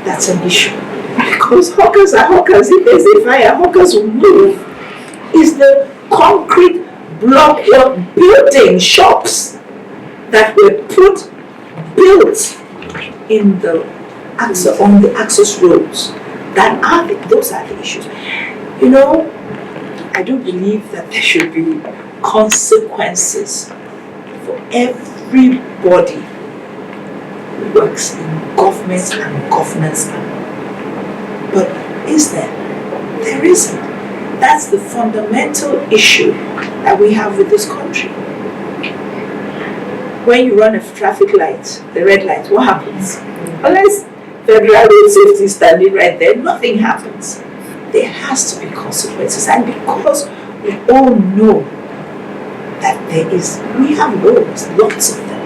that's an issue. Because hawkers are hawkers. If there's a fire, hawkers will move. Is the concrete block building shops that were built in the on the access roads. Those are the issues. You know, I do believe that there should be consequences for everybody who works in government and governance. But is there? There isn't. That's the fundamental issue that we have with this country. When you run a traffic light, the red light, what happens? Unless Federal Road Safety is standing right there, nothing happens. There has to be consequences, and because we all know that we have laws, lots of them.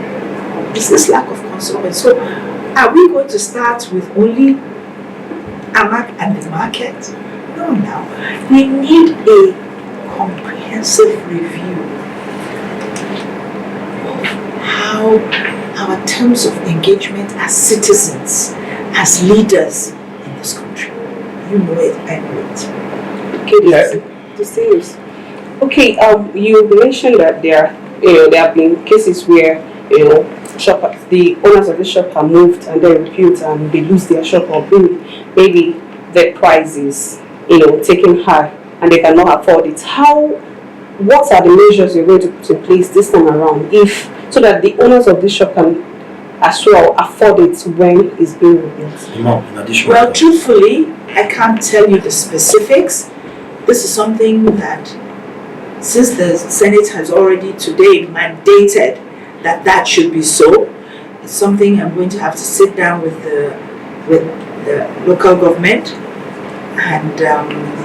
It's this lack of consequence. So, are we going to start with only AMAC and the market? No, now. We need a comprehensive review of how our terms of engagement as citizens, as leaders in this country. You know it, I know it. Okay, okay, you mentioned that there have been cases where the owners of the shop are moved and they repute and they lose their shop, or maybe the price is taken high and they cannot afford it. What are the measures you're going to put in place this time around, so that the owners of the shop can as well afford it when it's being rebuilt? Well, truthfully, I can't tell you the specifics. This is something that, since the Senate has already today mandated that should be so, it's something I'm going to have to sit down with the local government and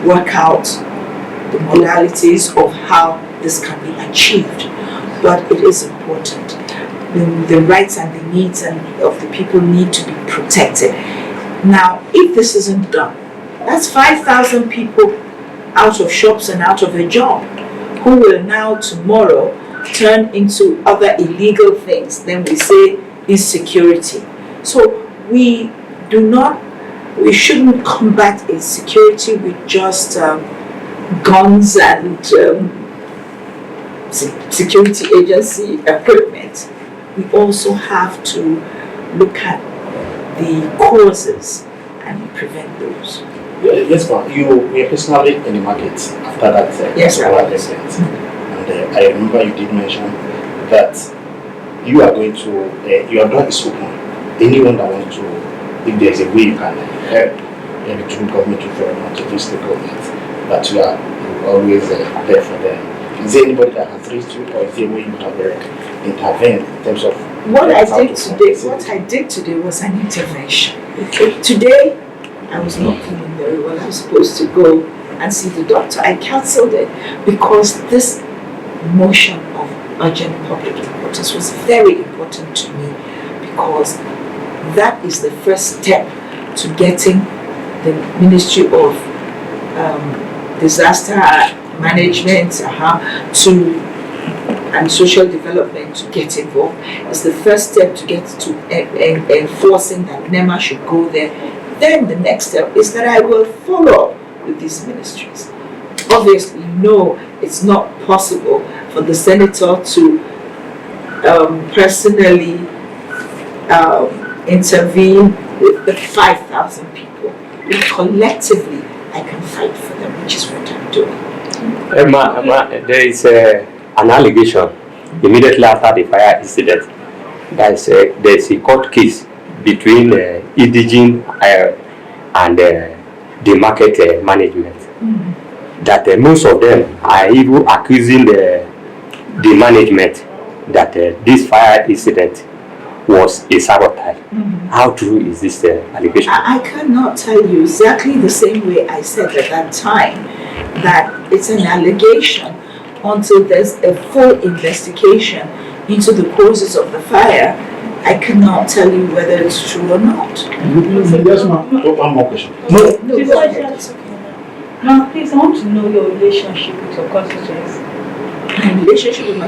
work out the modalities of how this can be achieved. But it is important. The rights and the needs of the people need to be protected. Now, if this isn't done, that's 5,000 people out of shops and out of a job, who will now tomorrow turn into other illegal things. Then we say insecurity. So we shouldn't combat insecurity with just guns and security agency equipment. We also have to look at the causes and prevent those. Yes, ma'am. You were personally in the market after that. Yes, right. And I remember you did mention that you are going to, your door is open. Anyone that wants to, if there's a way you can help between government to development, to state government, that you are always there for them. Is there anybody that has reached you, or is there a way you have intervened in terms of what I did today was an intervention. Okay. Today I was not feeling very well. I was supposed to go and see the doctor. I cancelled it because this motion of urgent public importance was very important to me, because that is the first step to getting the Ministry of Disaster Management and Social Development to get involved. It's the first step to get to enforcing that NEMA should go there. Then the next step is that I will follow up with these ministries. Obviously, it's not possible for the senator to personally intervene with the 5,000 people. But collectively, I can fight for them, which is what I'm doing. Emma, there is an allegation immediately after the fire incident. There's a court case between Indigen and the market management. That most of them are even accusing the management that this fire incident was a sabotage. How true is this allegation? I cannot tell you exactly the same way I said at that time that it's an allegation until there's a full investigation into the causes of the fire. I cannot tell you whether it's true or not. Yes, ma'am. One more question. No, Now, please, I want to know your relationship with your constituency. My relationship with my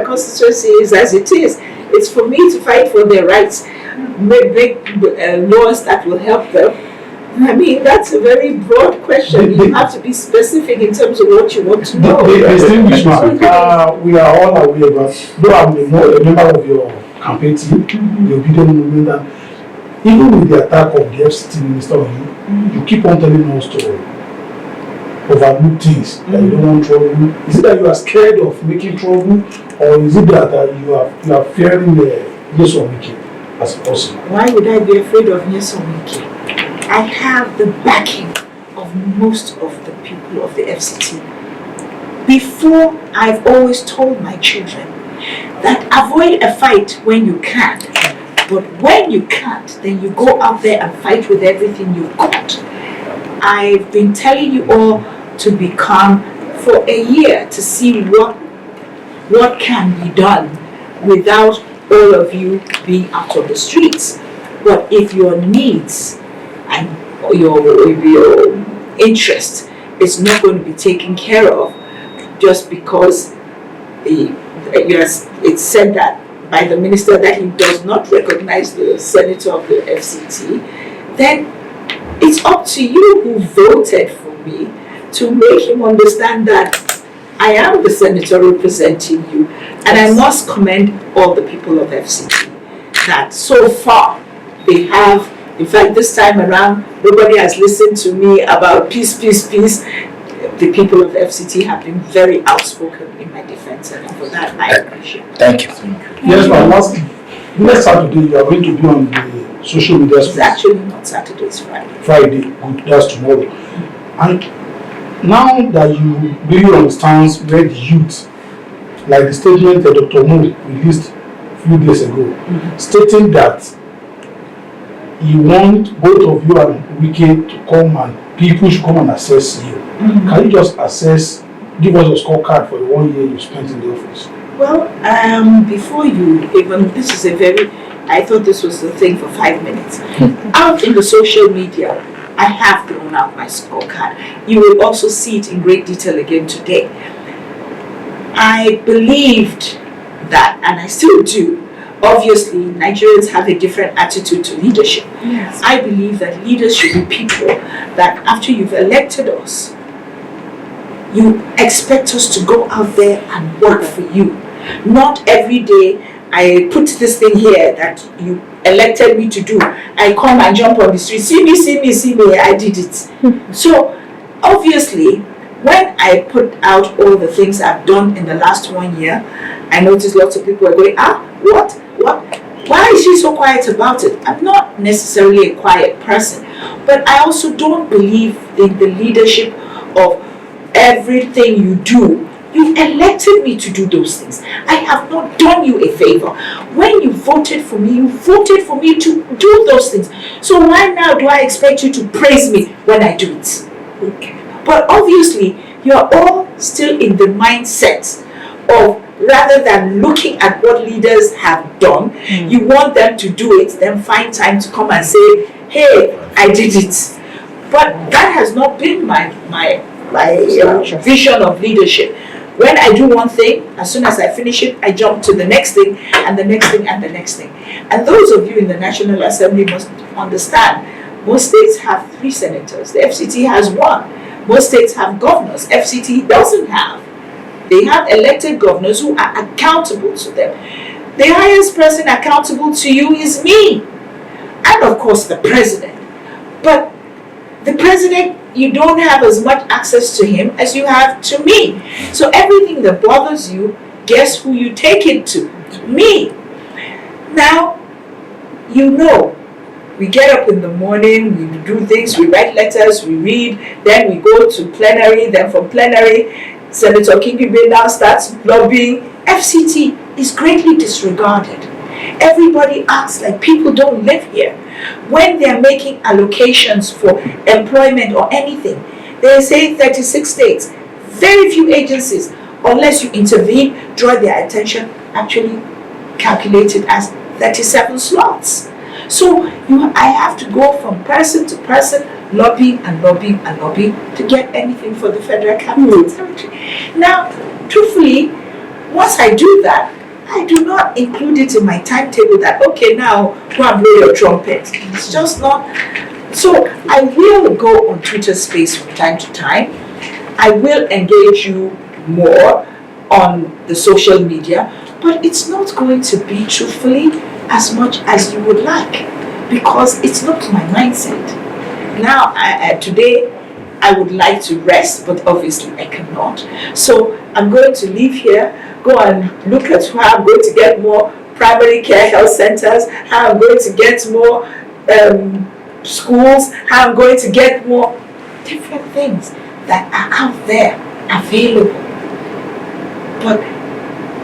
constituency is as it is. It's for me to fight for their rights. make laws that will help them? I mean, that's a very broad question. You have to be specific in terms of what you want to know. Distinguished man, we are all aware, but though I'm a member of your campaign team, the obedient movement, that even with the attack of the FCT minister on you, you keep on telling us to overlook things, that you don't want trouble. Is it that you are scared of making trouble, or is it that you are fearing the yes or making as a person? Why would I be afraid of yes or making? I have the backing of most of the people of the FCT. Before, I've always told my children that avoid a fight when you can, but when you can't, then you go out there and fight with everything you've got. I've been telling you all to be calm for a year to see what can be done without all of you being out of the streets. But if your needs and your interest is not going to be taken care of just because it's said that by the minister that he does not recognize the senator of the FCT, then it's up to you who voted for me to make him understand that I am the senator representing you. And I must commend all the people of FCT that so far they have. In fact, this time around, nobody has listened to me about peace, peace, peace. The people of FCT have been very outspoken in my defense, and for that I appreciate. Thank you. Yes, but next Saturday you are going to be on the social media space. It's actually not Saturday, it's Friday. Friday, good, that's tomorrow. And now that you really understand where the youth, like the statement that Dr. Mo released a few days ago, stating that he wants both of you and Wike to come and people should come and assess you. Can you just give us a scorecard for the 1 year you spent in the office? Well, before you even, I thought this was the thing for 5 minutes. Out in the social media, I have thrown out my scorecard. You will also see it in great detail again today. I believed that, and I still do. Obviously, Nigerians have a different attitude to leadership. Yes. I believe that leaders should be people that after you've elected us, you expect us to go out there and work for you. Not every day I put this thing here that you elected me to do. I come and jump on the street, see me, I did it. So obviously, when I put out all the things I've done in the last 1 year, I noticed lots of people are going, what? Why is she so quiet about it? I'm not necessarily a quiet person, but I also don't believe in the leadership of everything you do. You elected me to do those things. I have not done you a favor. When you voted for me to do those things. So why now do I expect you to praise me when I do it? Okay. But obviously, you are all still in the mindset of rather than looking at what leaders have done, you want them to do it, then find time to come and say, hey, I did it. But that has not been my vision of leadership. When I do one thing, as soon as I finish it, I jump to the next thing, and the next thing, and the next thing. And those of you in the National Assembly must understand, most states have 3 senators. The FCT has 1. Most states have governors. FCT doesn't have. They have elected governors who are accountable to them. The highest person accountable to you is me. And of course the president. But the president, you don't have as much access to him as you have to me. So everything that bothers you, guess who you take it to? Me. Now, you know, we get up in the morning, we do things, we write letters, we read, then we go to plenary, then from plenary, Senator Kingibe now starts lobbying. FCT is greatly disregarded. Everybody acts like people don't live here. When they're making allocations for employment or anything, they say 36 states. Very few agencies, unless you intervene, draw their attention, actually calculated as 37 slots. So I have to go from person to person, lobbying and lobbying and lobbying to get anything for the Federal Capital Territory. Now, truthfully, once I do that, I do not include it in my timetable that, okay, now go and blow your trumpet. It's just not. So I will go on Twitter Space from time to time. I will engage you more on the social media, but it's not going to be, truthfully, as much as you would like, because it's not my mindset. Now, today, I would like to rest, but obviously I cannot. So I'm going to leave here, go and look at how I'm going to get more primary care health centers, how I'm going to get more schools, how I'm going to get more different things that are out there available. But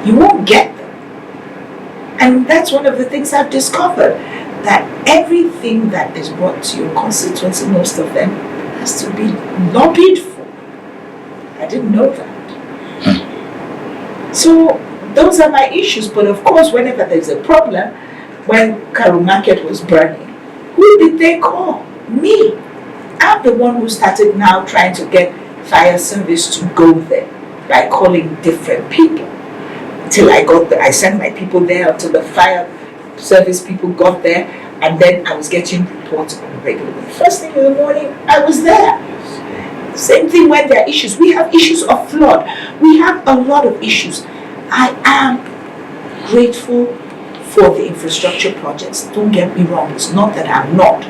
you won't get them. And that's one of the things I've discovered, that everything that is brought to your constituency, most of them, has to be lobbied for. I didn't know that. So those are my issues. But of course, whenever there's a problem, when Karu Market was burning, who did they call? Me. I'm the one who started now trying to get fire service to go there by calling different people. Till I got there, I sent my people there until the fire service people got there, and then I was getting reports on a regular basis. First thing in the morning, I was there. Same thing when there are issues. We have issues of flood. We have a lot of issues. I am grateful for the infrastructure projects. Don't get me wrong. It's not that I'm not.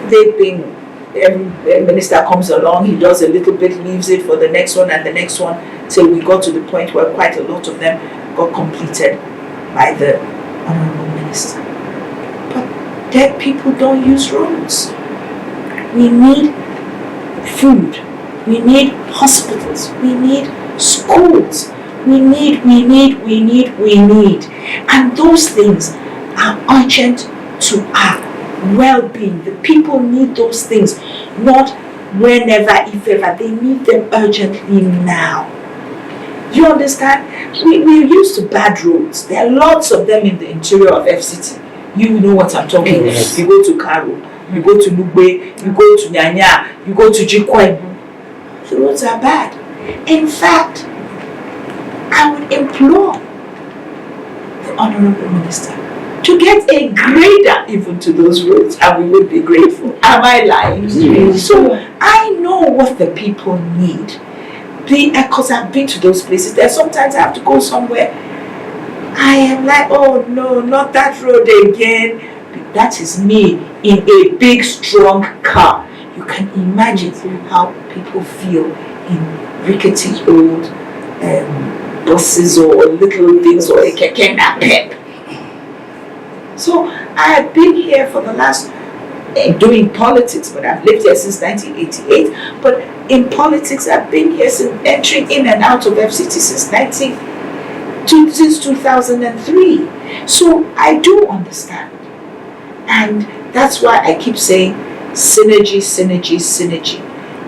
They've been, every minister comes along, he does a little bit, leaves it for the next one and the next one, till we got to the point where quite a lot of them got completed by the honorable minister. But dead people don't use roads. We need food. We need hospitals. We need schools. We need. And those things are urgent to our well-being. The people need those things, not whenever, if ever. They need them urgently now. You understand? We're used to bad roads. There are lots of them in the interior of FCT. You know what I'm talking about. Yes. You go to Karo, you go to Lugbe, you go to Nyanya, you go to Jikwa. The roads are bad. In fact, I would implore the Honorable Minister to get a grader even to those roads, and we would be grateful. Am I lying? Yes. So I know what the people need. Because I've been to those places. There sometimes I have to go somewhere. I am like, oh no, not that road again. That is me in a big, strong car. You can imagine how people feel in rickety old buses or little things or a keke napep. So I have been here for the last, doing politics, but I've lived here since 1988. But in politics, I've been here since entering in and out of FCT since 2003. So I do understand. And that's why I keep saying synergy.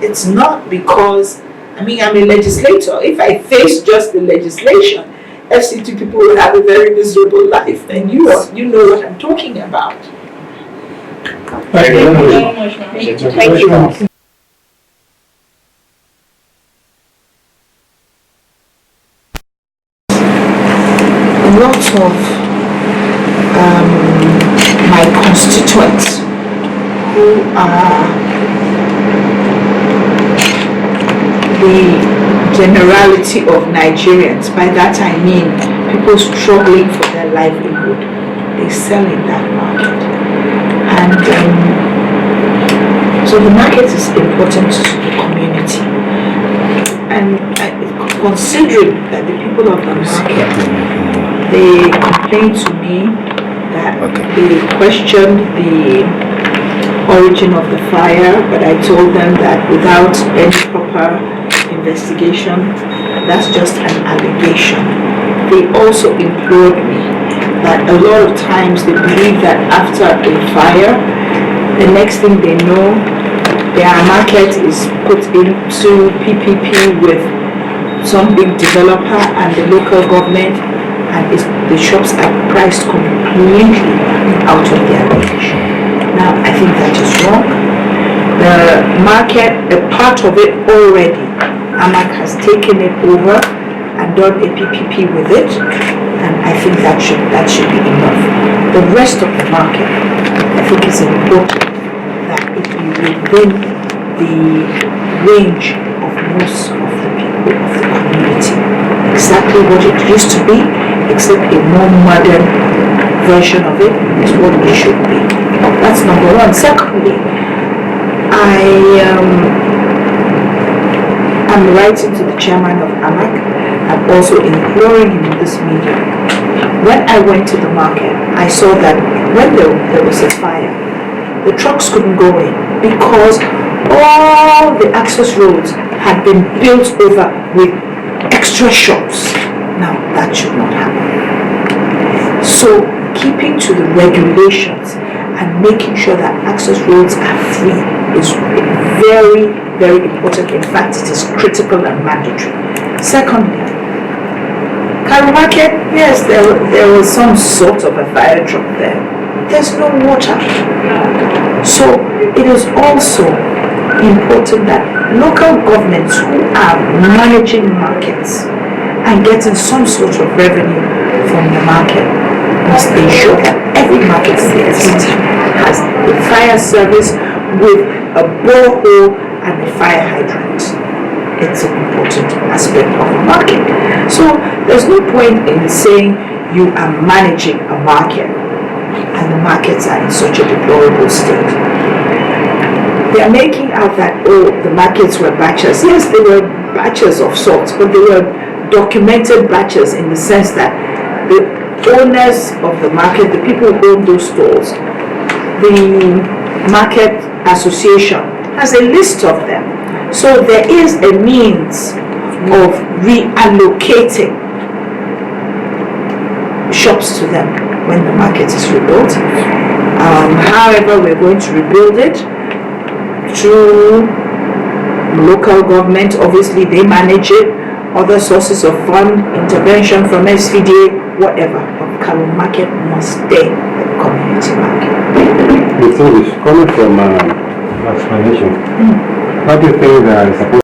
It's not because, I'm a legislator. If I face just the legislation, FCT people will have a very miserable life. And you know what I'm talking about. Thank you very Very much. much, ma'am. Thank you. Lots of my constituents who are the generality of Nigerians. By that I mean people struggling for their livelihood. They sell in that market. And so the market is important to the community. And considering that the people of the market, they complained to me that they questioned the origin of the fire, but I told them that without any proper investigation, that's just an allegation. They also implored me that a lot of times they believe that after a fire, the next thing they know, their market is put into PPP with some big developer and the local government, and the shops are priced completely out of their range. Now, I think that is wrong. The market, a part of it already, AMAC has taken it over and done a PPP with it, and I I think that should be enough. The rest of the market, I think it's important that it be within the range of most of the people of the community. Exactly what it used to be, except a more modern version of it, is what it should be. That's number one. Secondly, I'm writing to the chairman of AMAC. I'm also imploring him in this medium. When I went to the market, I saw that when there was a fire, the trucks couldn't go in because all the access roads had been built over with extra shops. Now, that should not happen. So, keeping to the regulations and making sure that access roads are free is very, very important. In fact, it is critical and mandatory. Secondly, Cairo Market, yes, there was some sort of a fire truck there. There's no water. So it is also important that local governments who are managing markets and getting some sort of revenue from the market must ensure that every market in the FCT has a fire service with a borehole and a fire hydrant. It's an important aspect of the market. So there's no point in saying you are managing a market and the markets are in such a deplorable state. They are making out that, oh, the markets were batches. Yes, they were batches of sorts, but they were documented batches in the sense that the owners of the market, the people who own those stores, the market association has a list of them. So there is a means of reallocating shops to them when the market is rebuilt. However, we're going to rebuild it through local government. Obviously, they manage it. Other sources of fund, intervention from SVDA, whatever. But Cairo Market must stay the community market. Coming from explanation, how do you think that